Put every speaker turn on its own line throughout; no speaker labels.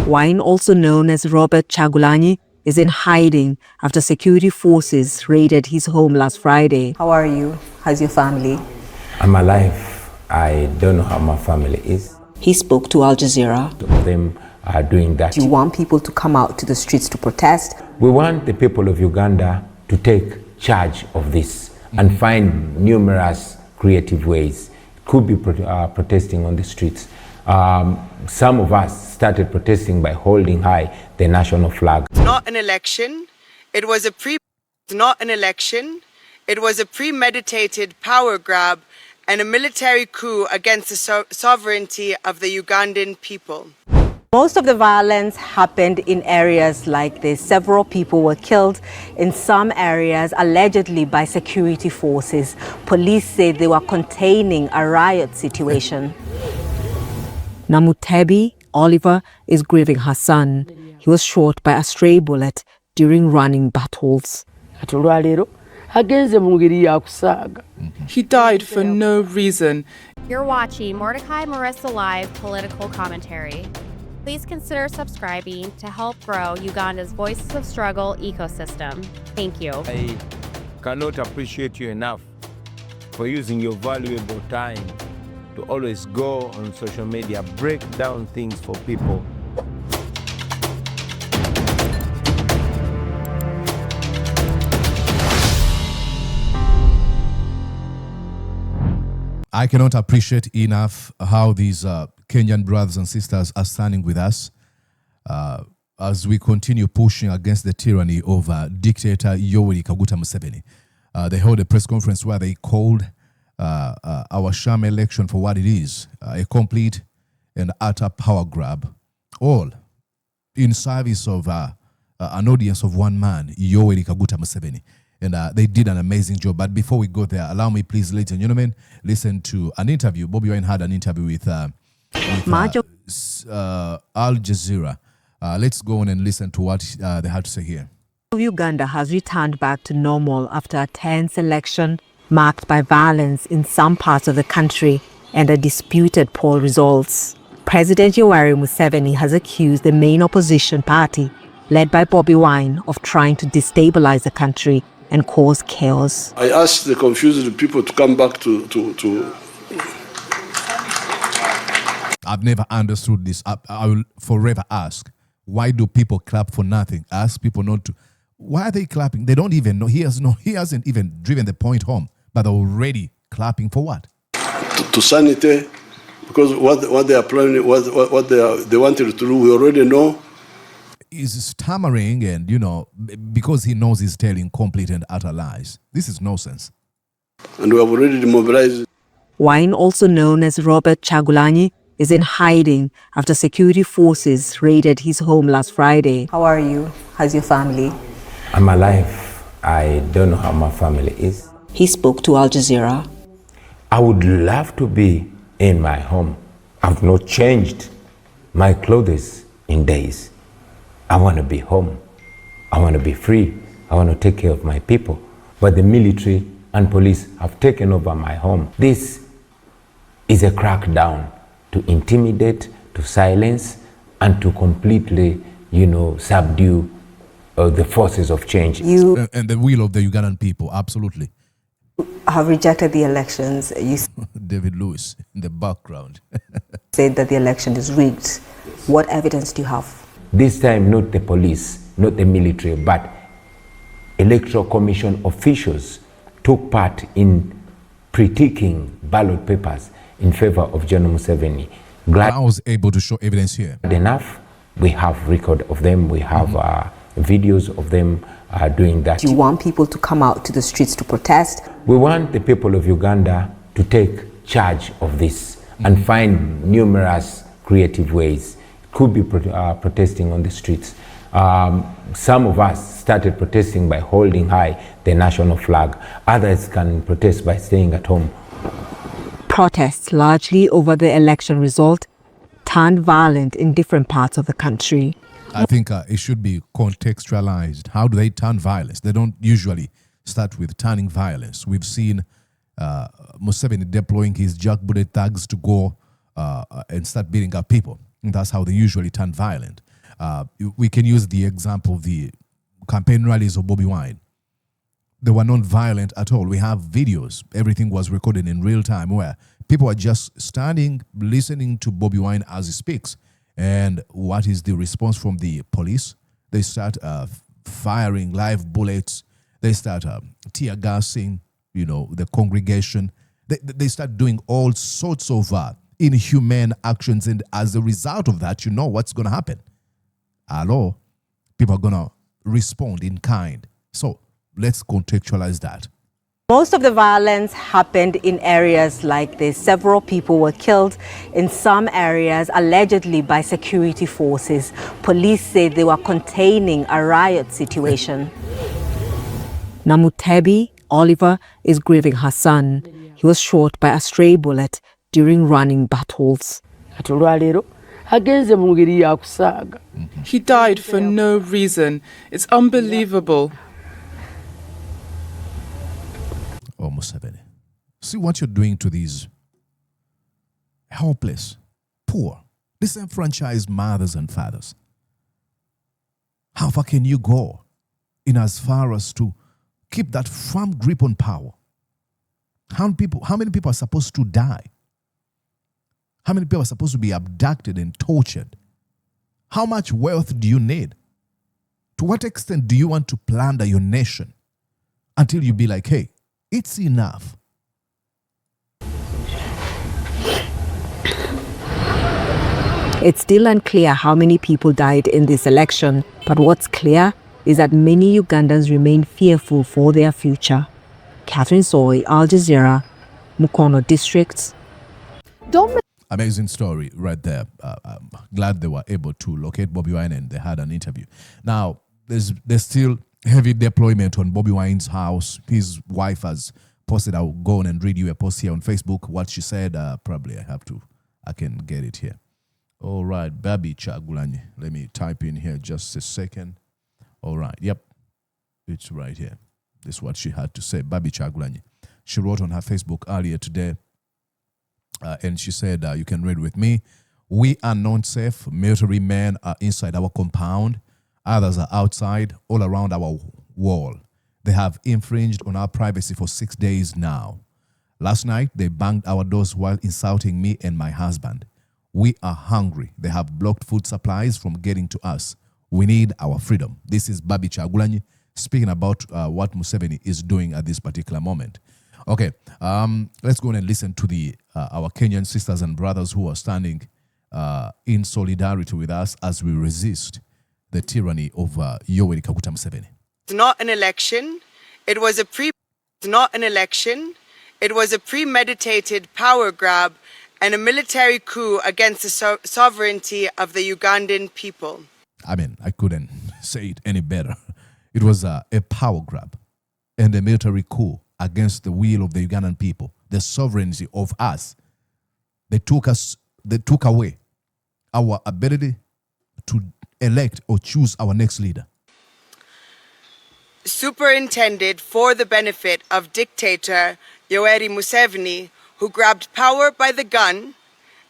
Wine, also known as Robert Chagulanyi, is in hiding after security forces raided his home last Friday. How are you? How's your family?
I'm alive. I don't know how my family is.
He spoke to Al Jazeera.
Them are doing that.
Do you want people to come out to the streets to protest?
We want the people of Uganda to take charge of this and find numerous creative ways. Could be protesting on the streets. Some of us started protesting by holding high the national flag.
It's not an election. It was a premeditated power grab and a military coup against the sovereignty of the Ugandan people.
Most of the violence happened in areas like this. Several people were killed in some areas, allegedly by security forces. Police say they were containing a riot situation. Namutebi Oliver is grieving her son. He was shot by a stray bullet during running battles.
He died for no reason.
You're watching Mordecai Marissa Live Political Commentary. Please consider subscribing to help grow Uganda's Voices of Struggle ecosystem. Thank you.
I cannot appreciate you enough for using your valuable time to always go on social media, break down things for people.
I cannot appreciate enough how these Kenyan brothers and sisters are standing with us as we continue pushing against the tyranny of dictator Yoweri Museveni. They held a press conference where they called our sham election for what it is, a complete and utter power grab, all in service of an audience of one man, Yoweri Museveni. And they did an amazing job. But before we go there, allow me, please, ladies and gentlemen, listen to an interview. Bobi Wine had an interview with Al Jazeera. Let's go on and listen to what they had to say here.
Uganda has returned back to normal after a tense election marked by violence in some parts of the country and a disputed poll results. President Yoweri Museveni has accused the main opposition party, led by Bobi Wine, of trying to destabilize the country and cause chaos.
I asked the confused people to come back to
I've never understood this. I will forever ask, why do people clap for nothing? Ask people not to. Why are they clapping? They don't even know. He hasn't even driven the point home, but they're already clapping for what?
To sanity, because what they are planning, what they wanted to do, we already know.
He's stammering and, because he knows he's telling complete and utter lies. This is nonsense.
And we have already demobilized.
Wine, also known as Robert Chagulanyi, is in hiding after security forces raided his home last Friday. How are you? How's your family?
I'm alive. I don't know how my family is.
He spoke to Al Jazeera.
I would love to be in my home. I've not changed my clothes in days. I want to be home. I want to be free. I want to take care of my people. But the military and police have taken over my home. This is a crackdown to intimidate, to silence, and to completely, subdue the forces of change.
You and the will of the Ugandan people, absolutely.
Have rejected the elections. You
David Lewis in the background.
said that the election is rigged. What evidence do you have?
This time, not the police, not the military, but electoral commission officials took part in critiquing ballot papers in favor of General Museveni.
I was able to show evidence here.
Enough, we have record of them, we have videos of them doing that.
Do you want people to come out to the streets to protest?
We want the people of Uganda to take charge of this and find numerous creative ways. Could be protesting on the streets. Some of us started protesting by holding high the national flag. Others can protest by staying at home.
Protests, largely over the election result, turned violent in different parts of the country.
I think it should be contextualized. How do they turn violence? They don't usually start with turning violence. We've seen Museveni deploying his jackbooted thugs to go and start beating up people. And that's how they usually turn violent. We can use the example of the campaign rallies of Bobi Wine. They were not violent at all. We have videos. Everything was recorded in real time where people are just standing, listening to Bobi Wine as he speaks. And what is the response from the police? They start firing live bullets. They start tear gassing, the congregation. They start doing all sorts of inhumane actions. And as a result of that, you know what's going to happen. Hello? People are going to respond in kind. So let's contextualize that.
Most of the violence happened in areas like this. Several people were killed in some areas, allegedly by security forces. Police say they were containing a riot situation. Namutebi Oliver is grieving her son. He was shot by a stray bullet during running battles.
He died for no reason. It's unbelievable.
Oh, Museveni. See what you're doing to these helpless, poor, disenfranchised mothers and fathers. How far can you go in as far as to keep that firm grip on power? How many people are supposed to die? How many people are supposed to be abducted and tortured? How much wealth do you need? To what extent do you want to plunder your nation until you be like, hey, it's enough?
It's still unclear how many people died in this election, but what's clear is that many Ugandans remain fearful for their future. Catherine Soy, Al Jazeera, Mukono District.
Amazing story right there. I'm glad they were able to locate Bobi Wine and they had an interview. Now, there's still heavy deployment on Bobi Wine's house. His wife has posted. I'll go on and read you a post here on Facebook. What she said, probably I can get it here. All right, Babi Chagulanyi. Let me type in here just a second. All right, yep, it's right here. This is what she had to say. Babi Chagulanyi. She wrote on her Facebook earlier today, and she said, you can read with me. We are not safe. Military men are inside our compound. Others are outside, all around our wall. They have infringed on our privacy for 6 days now. Last night, they banged our doors while insulting me and my husband. We are hungry. They have blocked food supplies from getting to us. We need our freedom. This is Babi Chagulanyi speaking about what Museveni is doing at this particular moment. Okay, let's go and listen to our Kenyan sisters and brothers who are standing in solidarity with us as we resist the tyranny of Yoweri Museveni.
It's not an election. It was a premeditated power grab and a military coup against the sovereignty of the Ugandan people.
I mean, I couldn't say it any better. It was a power grab and a military coup against the will of the Ugandan people, the sovereignty of us. They took away our ability to elect or choose our next leader.
Superintended for the benefit of dictator Yoweri Museveni, who grabbed power by the gun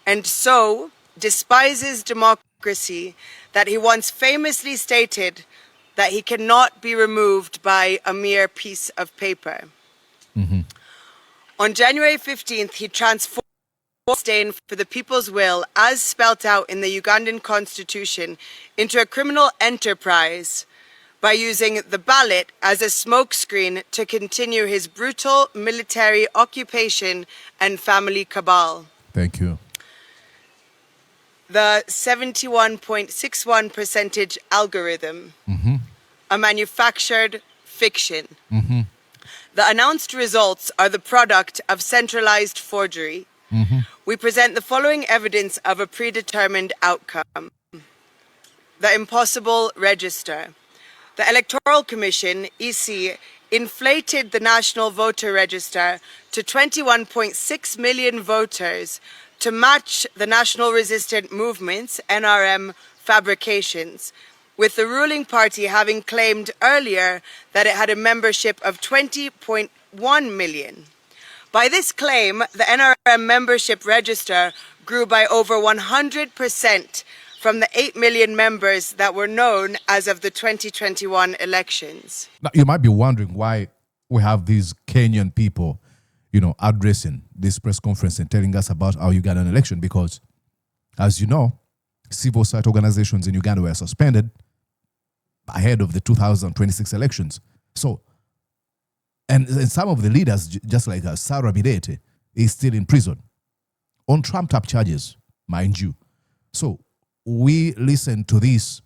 and so despises democracy that he once famously stated that he cannot be removed by a mere piece of paper. Mm-hmm. On January 15th, he transformed disdain for the people's will, as spelt out in the Ugandan constitution, into a criminal enterprise by using the ballot as a smokescreen to continue his brutal military occupation and family cabal.
Thank you.
The 71.61% algorithm, mm-hmm. a manufactured fiction. Mm-hmm. The announced results are the product of centralized forgery. Mm-hmm. We present the following evidence of a predetermined outcome. The impossible register. The Electoral Commission, EC, inflated the National Voter Register to 21.6 million voters to match the National Resistant Movement's, NRM, fabrications, with the ruling party having claimed earlier that it had a membership of 20.1 million. By this claim, the NRM membership register grew by over 100% from the 8 million members that were known as of the 2021 elections.
Now, you might be wondering why we have these Kenyan people, addressing this press conference and telling us about our Ugandan election, because, as you know, civil society organizations in Uganda were suspended ahead of the 2026 elections. So, and some of the leaders, just like Sarah Birete, is still in prison on trumped-up charges, mind you. So we listen to this,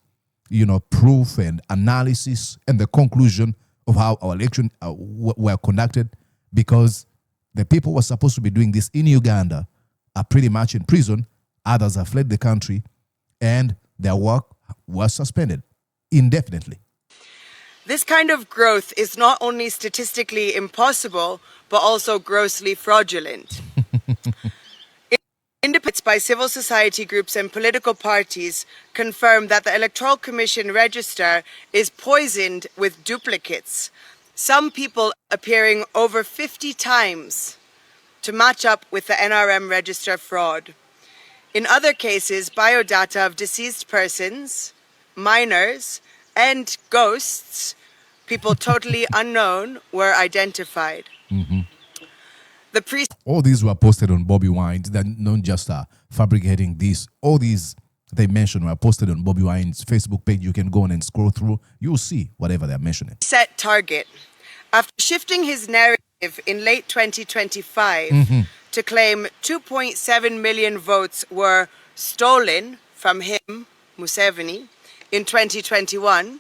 proof and analysis and the conclusion of how our election were conducted, because the people who were supposed to be doing this in Uganda are pretty much in prison. Others have fled the country, and their work was suspended indefinitely.
This kind of growth is not only statistically impossible, but also grossly fraudulent. Independents by civil society groups and political parties confirm that the Electoral Commission register is poisoned with duplicates, some people appearing over 50 times to match up with the NRM register fraud. In other cases, biodata of deceased persons, minors, and ghosts, people totally unknown, were identified.
Mm-hmm. All these were posted on Bobi Wine. They're not just fabricating this. All these they mentioned were posted on Bobi Wine's Facebook page. You can go on and scroll through. You'll see whatever they're mentioning.
Set target. After shifting his narrative in late 2025 to claim 2.7 million votes were stolen from him, Museveni, in 2021,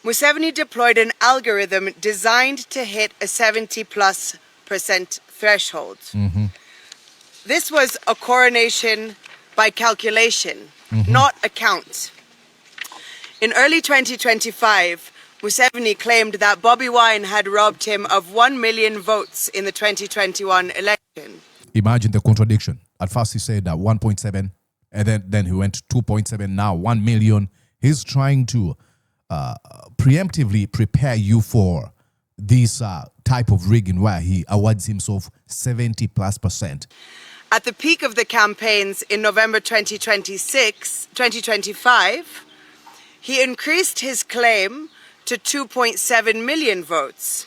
Museveni deployed an algorithm designed to hit a 70+% threshold. This was a coronation by calculation, not a count. In early 2025, Museveni claimed that Bobi Wine had robbed him of 1 million votes in the 2021 election.
Imagine the contradiction. At first he said that 1.7, and then he went to 2.7, now 1 million. He's trying to preemptively prepare you for this type of rigging where he awards himself 70+%.
At the peak of the campaigns in November 2025, he increased his claim to 2.7 million votes.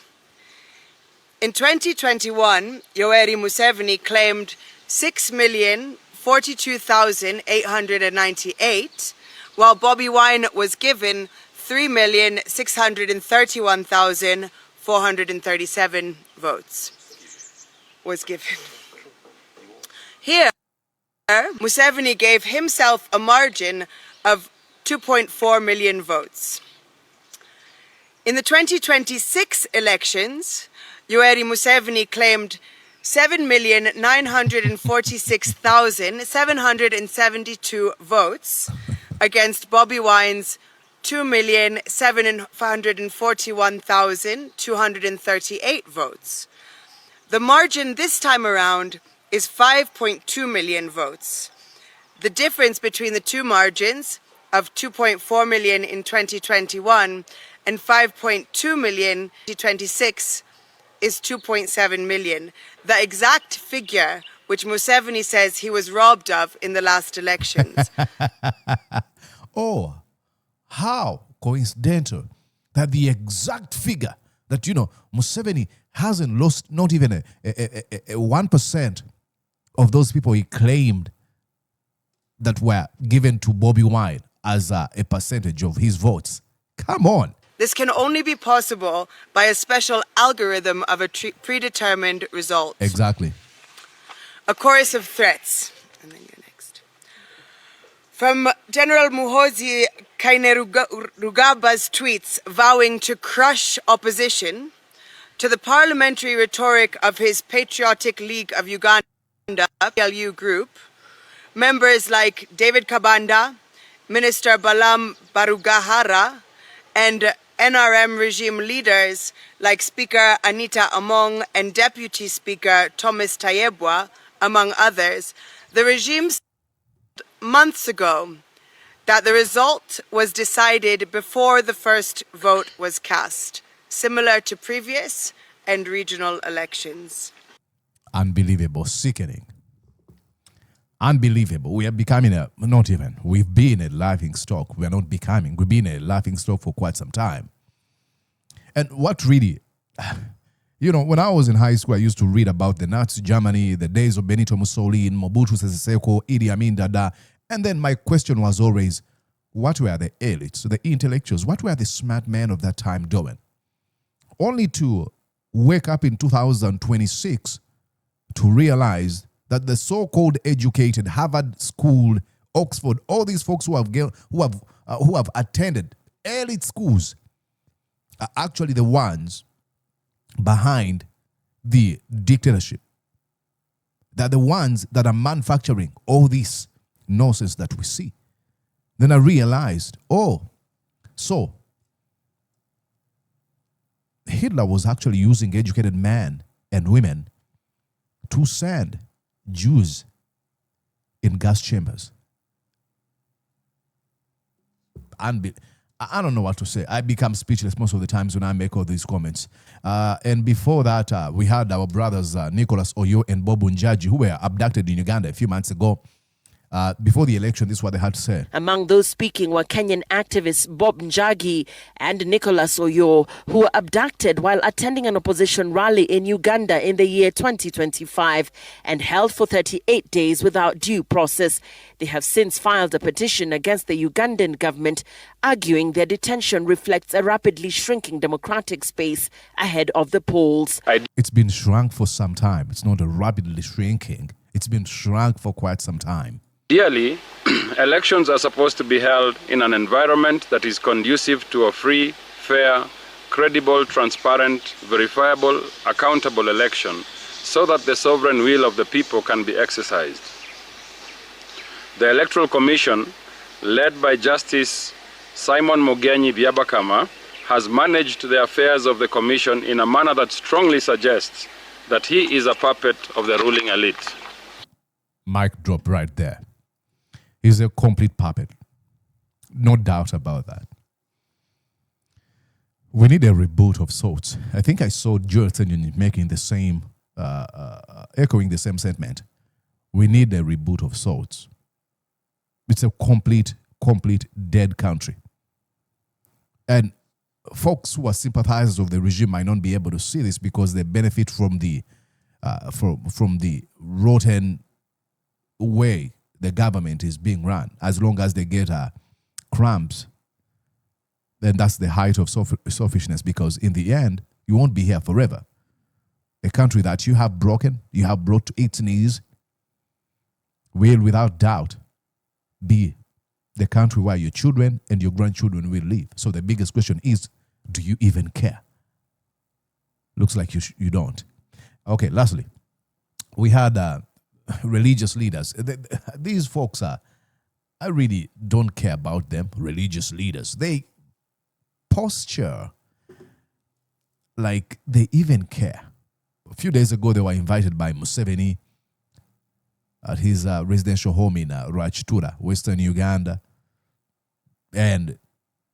In 2021, Yoweri Museveni claimed 6,042,898, while Bobi Wine was given 3,631,437 votes. Was given. Here, Museveni gave himself a margin of 2.4 million votes. In the 2026 elections, Yoweri Museveni claimed 7,946,772 votes against Bobi Wine's 2,741,238 votes. The margin this time around is 5.2 million votes. The difference between the two margins of 2.4 million in 2021 and 5.2 million in 2026 is 2.7 million, the exact figure which Museveni says he was robbed of in the last elections.
Oh, how coincidental that the exact figure that, Museveni hasn't lost not even a 1% of those people he claimed that were given to Bobi Wine as a percentage of his votes. Come on.
This can only be possible by a special algorithm of a predetermined result.
Exactly.
A chorus of threats. And then you're next. From General Muhoozi Kainerugaba's tweets vowing to crush opposition, to the parliamentary rhetoric of his Patriotic League of Uganda, PLU group, members like David Kabanda, Minister Balam Barugahara, and NRM regime leaders like Speaker Anita Among and Deputy Speaker Thomas Tayebwa, among others, the regime said months ago that the result was decided before the first vote was cast, similar to previous and regional elections.
Unbelievable, sickening. Unbelievable. We are becoming we've been a laughing stock. We are not becoming. We've been a laughing stock for quite some time. And what really, when I was in high school, I used to read about the Nazi Germany, the days of Benito Mussolini, Mobutu Sese Seko, Idi Amin Dada. And then my question was always, what were the elites, the intellectuals, what were the smart men of that time doing? Only to wake up in 2026 to realize that the so-called educated, Harvard School, Oxford, all these folks who have attended elite schools are actually the ones behind the dictatorship. They're the ones that are manufacturing all this nonsense that we see. Then I realized, so Hitler was actually using educated men and women to send Jews in gas chambers. I don't know what to say. I become speechless most of the times when I make all these comments. And before that, we had our brothers Nicholas Oyo and Bobu Njaji, who were abducted in Uganda a few months ago. Before the election, this is what they had to say.
Among those speaking were Kenyan activists Bob Njagi and Nicholas Oyo, who were abducted while attending an opposition rally in Uganda in the year 2025 and held for 38 days without due process. They have since filed a petition against the Ugandan government, arguing their detention reflects a rapidly shrinking democratic space ahead of the polls.
It's been shrunk for some time. It's not a rapidly shrinking. It's been shrunk for quite some time.
Ideally, elections are supposed to be held in an environment that is conducive to a free, fair, credible, transparent, verifiable, accountable election so that the sovereign will of the people can be exercised. The Electoral Commission, led by Justice Simon Mugenyi Byabakama, has managed the affairs of the Commission in a manner that strongly suggests that he is a puppet of the ruling elite.
Mic drop right there. He's a complete puppet. No doubt about that. We need a reboot of sorts. I think I saw Jonathan making the same, echoing the same sentiment. We need a reboot of sorts. It's a complete dead country. And folks who are sympathizers of the regime might not be able to see this because they benefit from the rotten way the government is being run. As long as they get crumbs, then that's the height of selfishness, because in the end, you won't be here forever. A country that you have broken, you have brought to its knees, will without doubt be the country where your children and your grandchildren will live. So the biggest question is, do you even care? Looks like you don't. Okay, lastly, we had religious leaders. These folks I really don't care about them, religious leaders. They posture like they even care. A few days ago, they were invited by Museveni at his residential home in Rwachitura, Western Uganda. And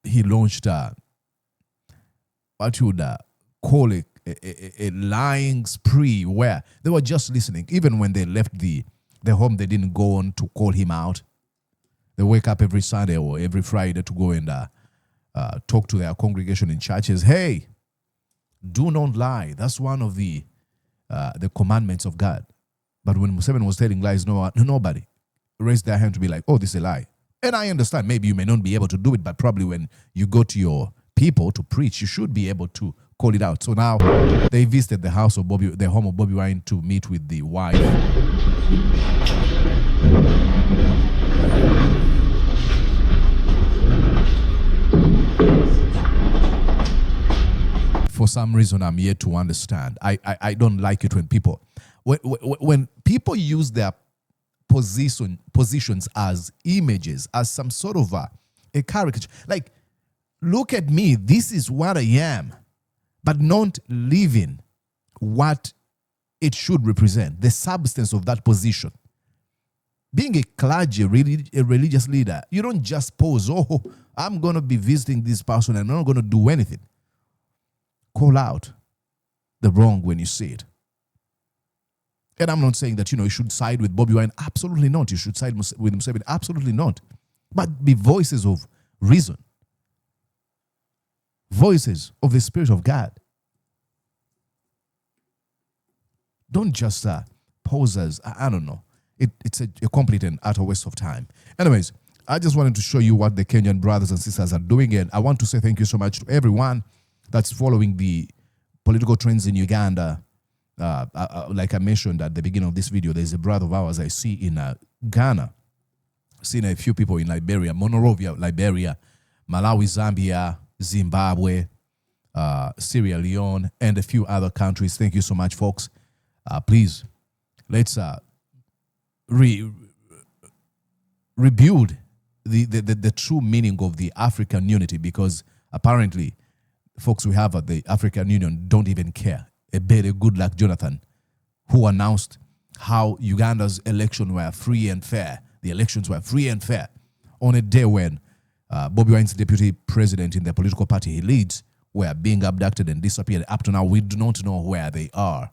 he launched what you would call it, a lying spree where they were just listening. Even when they left the home, they didn't go on to call him out. They wake up every Sunday or every Friday to go and talk to their congregation in churches. Hey, do not lie. That's one of the commandments of God. But when Museveni was telling lies, nobody raised their hand to be like, oh, this is a lie. And I understand maybe you may not be able to do it, but probably when you go to your people to preach, you should be able to call it out. So now they visited the home of Bobi Wine to meet with the wife. For some reason, I'm yet to understand. I don't like it when people use their positions as images, as some sort of a caricature. Like, look at me, this is what I am, but not living what it should represent, the substance of that position. Being a clergy, a religious leader, you don't just pose, oh, I'm going to be visiting this person and I'm not going to do anything. Call out the wrong when you see it. And I'm not saying that, you should side with Bobi Wine. Absolutely not. You should side with Museveni. Absolutely not. But be voices of reason. Voices of the Spirit of God. Don't just pose as, I don't know. It's a complete and utter waste of time. Anyways, I just wanted to show you what the Kenyan brothers and sisters are doing. And I want to say thank you so much to everyone that's following the political trends in Uganda. Like I mentioned at the beginning of this video, there's a brother of ours I see in Ghana. Seen a few people in Liberia, Monrovia, Liberia, Malawi, Zambia, Zimbabwe, Sierra Leone, and a few other countries. Thank you so much, folks. Please, let's rebuild the true meaning of the African unity, because apparently folks we have at the African Union don't even care. A better good luck Jonathan, who announced how Uganda's elections were free and fair. The elections were free and fair on a day when Bobi Wine's deputy president in the political party he leads were being abducted and disappeared. Up to now, we do not know where they are.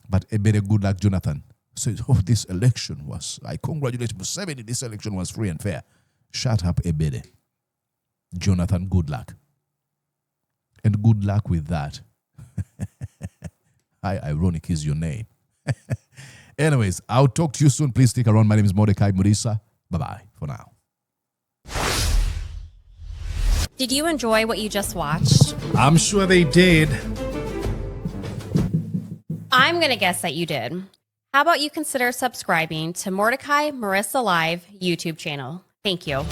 But a better good luck Jonathan says, oh, this election was, I congratulate Museveni, this election was free and fair. Shut up, Ebede. Jonathan, good luck. And good luck with that. How ironic is your name. Anyways, I'll talk to you soon. Please stick around. My name is Mordecai Murisa. Bye-bye for now.
Did you enjoy what you just watched?
I'm sure they did.
I'm going to guess that you did. How about you consider subscribing to Mordecai Marissa Live YouTube channel? Thank you.